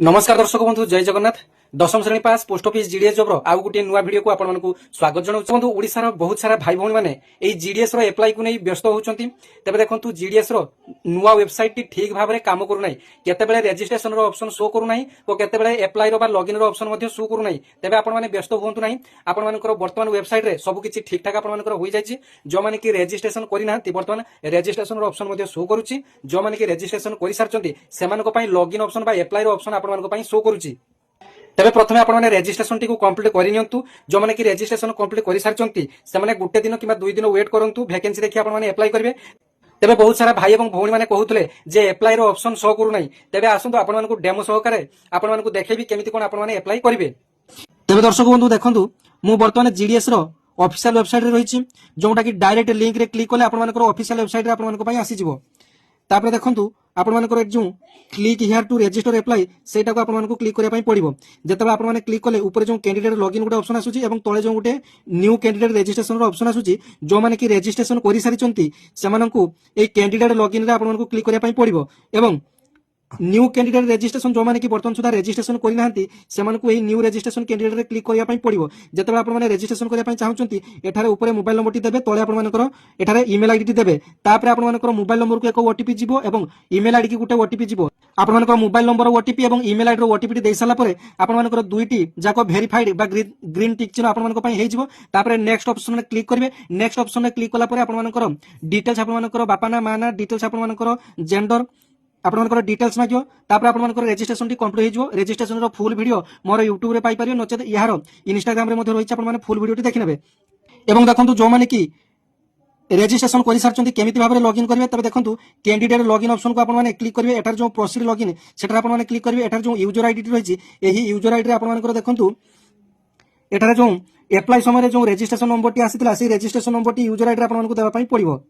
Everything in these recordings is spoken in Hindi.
नमस्कार दर्शक बंधु जय जगन्नाथ। दशम श्रेणी पास पोस्ट ऑफिस जीडीएस जॉब आउ गोटे नुआ वीडियो को आपण मानकु स्वागत जनाउछु। बंधु ओडिसा बहुत सारा भाई भौणी माने एई जीडीएस रो एप्लाई को नै व्यस्त होउचंती। तबे देखंतु जीडीएस रो नुआ वेबसाइट टी ठीक भाबरे काम करू नै। केते बेले रजिस्ट्रेशन रो ऑप्शन शो करू नै तो केते बेले अप्लाई रो बा लॉगिन रो ऑप्शन मध्ये शो करू नै। तबे आपण माने व्यस्त होंतु नै। आपण मानकर वर्तमान वेबसाइट रे सब किछि ठीक ठाक आपण मानकर होई जायछि। जो माने कि रजिस्ट्रेशन करि नाहंती वर्तमान रजिस्ट्रेशन रो ऑप्शन मध्ये शो करूछि। जो माने कि रजिस्ट्रेशन करि सारचंती सेमानको पई लॉगिन ऑप्शन बा अप्लाई रो ऑप्शन आपण मानको पई शो करूछि। तेरे प्रथम आपने रेजिस्ट्रेशन टी कंप्लीट करनियंतु। जो माने कि रेजिस्ट्रेशन कंप्लीट कर सारचंती से माने गुटे दिन किबा 2 दिन वेट करंतु। वैकेंसी देखि आपण माने अप्लाई करिवे। तेबे बहुत सारा भाई एवं भौणी माने कहउतले जे अप्लाई रो ऑप्शन शो करू नै। तेबे आसंतु आपण मानकु डेमो सहकारे आपण मानकु देखेबी केमिति कोन आपण माने अप्लाई करिवे। तेबे दर्शक बंधु देखंतु मु वर्तमान जीडीएस रो ऑफिशियल वेबसाइट रे रहिछि। जोंटा कि डायरेक्ट लिंक रे क्लिक कले आपण मानकर ऑफिशियल वेबसाइट रे आपण मानक पई आसी जिवो। तापर देखंतु आपण मानकर एक जो click here to register apply सेटा को आपण मानकु क्लिक करिया पई पड़िबो। जेतबे आपण माने क्लिक कले ऊपर जो कैंडिडेट लॉगिन गुटे ऑप्शन आसुची एवं तळे जो गुटे न्यू कैंडिडेट रजिस्ट्रेशन रो ऑप्शन आसुची। जो माने कि रजिस्ट्रेशन करि सारिचंती सेमानंकु ए कैंडिडेट लॉगिन रे आपण मानकु क्लिक करिया पई पड़िबो। एवं न्यू कैंडिडेट रजिस्ट्रेशन जो माने कि वर्तमान सुधा रजिस्ट्रेशन करि नाहंती सेमानकु एही न्यू रजिस्ट्रेशन कैंडिडेट रे क्लिक करिया पई पड़िबो। जेतबे आपण माने रजिस्ट्रेशन करिया पई चाहुचंती एठारे ऊपर मोबाइल नंबर टी देबे, तळे आपण मानकर एठारे ईमेल आईडी टी देबे। तापर आपण मानकर मोबाइल नंबर को एक ओटीपी जिवो एवं ईमेल आईडी की गुटे ओटीपी जिवो। आपण मानकर मोबाइल नंबर ओटीपी एवं ईमेल आईडी रो ओटीपी टी देई साला परे आपण मानकर दुईटी जाको वेरीफाइड बा ग्रीन टिक चिन्ह आपण मानकर पई हेइ जिवो। तापर नेक्स्ट ऑप्शन रे क्लिक करिवे। नेक्स्ट ऑप्शन रे क्लिक कला परे आपण मानकर डिटेल्स आपण मानकर बापा ना मां ना डिटेल्स आपण मानकर जेंडर आपण मानकर डिटेल्स मागियो। तापर आपण मानकर रजिस्ट्रेशन टी कंप्लीट हेजिवो। रजिस्ट्रेशन रो फुल वीडियो मोर यूट्यूब रे पाई परियो, नचेत यार इंस्टाग्राम रे मध्ये रहिछ। आपण माने फुल वीडियो टी देखि नेबे। एवं देखंतु जो माने कि रजिस्ट्रेशन करि सारचंती केमिति भाबरे लॉगिन करिवे। तबे देखंतु कैंडिडेट लॉगिन ऑप्शन को आपण माने क्लिक करिवे। एटार जो प्रोसीड लॉगिन सेटा आपण माने क्लिक करिवे। एटार जो यूजर आईडी टी रहिछि एही यूजर आईडी रे आपण मानकर देखंतु एटार जो अप्लाई समय जो रजिस्ट्रेशन नंबर टी आसीतिला से registration number T user ID रे आपण मानकु देबा पई पड़िबो।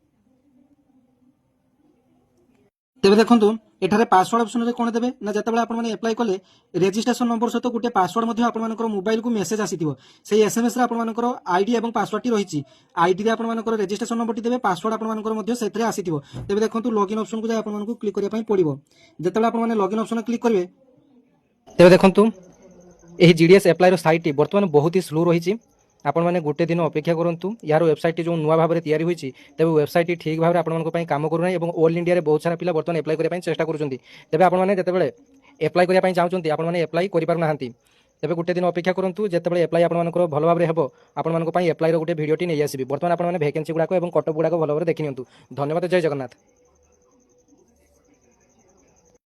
तेबे देखंतु एठारे पासवर्ड ऑप्शन रे कोन देबे ना जतबेला आपण माने अप्लाई कले रजिस्ट्रेशन नंबर सहित गुटे पासवर्ड मध्ये आपण मानकर मोबाइल को मेसेज आसीतिबो। सेही एसएमएस रे आपण मानकर आईडी एवं पासवर्ड टी रहिछि। आईडी रे आपण मानकर रजिस्ट्रेशन नंबर टी देबे, पासवर्ड आपण मानकर मध्ये सेतरे आसीतिबो। तेबे देखंतु लॉगिन ऑप्शन को जाय आपण मानकु क्लिक करिया पई पड़िबो। जतबेला आपण माने लॉगिन ऑप्शन क्लिक करिवे तेबे देखंतु एही जीडीएस अप्लाई रो साइट वर्तमान बहुत ही स्लो रहिछि। आपण माने गोटे दिन अपेक्षा करंतु। यार वेबसाइट जो नुआ भाबरे तयारी होईछि तबे वेबसाइट ठीक भाबरे आपण मानको पई काम करू नै एवं ऑल इंडिया रे बहुत सारा पिला वर्तमान अप्लाई करिया पई चेष्टा करूछंती। तबे आपण माने जतेबेले अप्लाई करिया पई चाहुछंती आपण माने अप्लाई करि पारु नाहंती। तबे गोटे दिन अपेक्षा करंतु। जेतेबेले अप्लाई आपण मानको भलो भाबरे हेबो आपण मानको पई अप्लाई रो गोटे वीडियो टी नै आसीबी। वर्तमान आपण माने वैकेंसी गुडा को एवं कटअप गुडा को भलो भाबरे देखि नियंतु। धन्यवाद। जय जगन्नाथ।